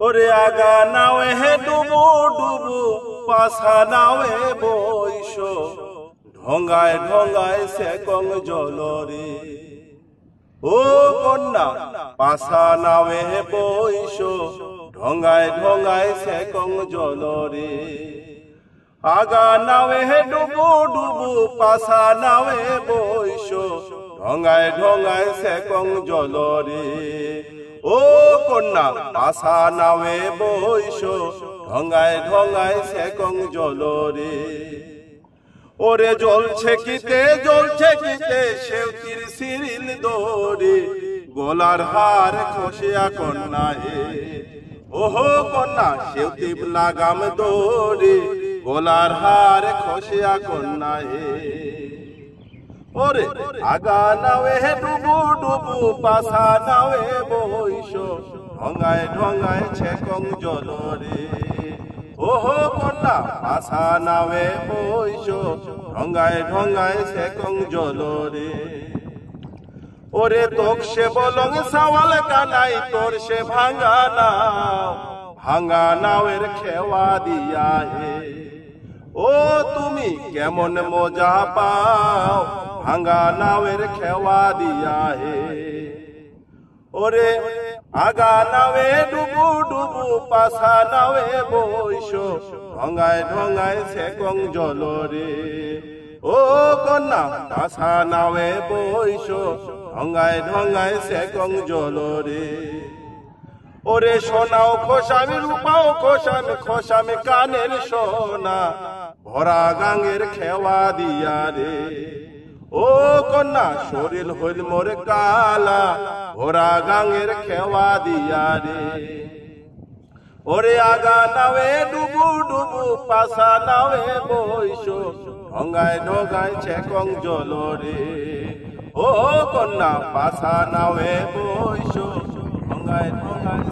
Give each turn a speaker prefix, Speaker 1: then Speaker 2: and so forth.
Speaker 1: ওরে আগা নাওয়ে হে ডুবু ডুবু পাছা নাওয়ে বইস ঢঙ্গায় ঢঙ্গায় সেকং জলরে ও কন্যা পাছা নাওয়ে হে বইস ঢঙ্গায় ঢঙ্গায় সেকং জলরে আগা নাওয়ে হে ডুবু ডুবু পাছা নাওয়ে বইস ঢঙ্গায় ঢঙ্গায় সেকং জলরে ও কন্যা পাছা নাওয়ে বইস ঢঙ্গায় ঢঙ্গায় সেকং জলরে ওরে জ্বলছে কিতে সেউতির সিরিল দৌড়ে গলার হার খসিয়া কন্যায় ওহো কন্যা সেউতি লাগাম দৌড়ে গলার হার খসিয়া কন্যায় ওরে আগা নাওয়ে ডুবু ডুবু পাছা নাওয়ে বইস ঢঙ্গায় ঢঙ্গায় সেকং জলরে ওহো কন্যা পাছা নাওয়ে বইস ঢঙ্গায় ঢঙ্গায় সেকং জলরে ওরে তোক সে বলং সাওয়াল কানাই তোর সে ভাঙা নাওয়ের খেওয়া দিয়া হে ও তুমি কেমন মজা পাও ভাঙা নাওয়ের খেওয়া দিয়া হে ওরে আগা নাওয়ে ডুবু ডুবু পাছা নাওয়ে বইস ঢঙ্গায় ঢঙ্গায় সেকং জলরে ও কন্যা পাছা নাওয়ে বইস ঢঙ্গায় ঢঙ্গায় সেকং জলরে ওরে সোনাও খোসামি রূপাও খোসামি কানের সোনা ভরা গাঙের খেওয়া দিয়া রে ও কন্যা শরীর হইল মোর কালা ভরা গাঙের খেওয়া দিয়া রে ওরে আগা নাওয়ে ডুবু ডুবু পাছা নাওয়ে বইস ঢঙ্গায় ঢঙ্গায় সেকং জলরে ও কন্যা পাছা নাওয়ে বইস ঢঙ্গায় ঢঙ্গায়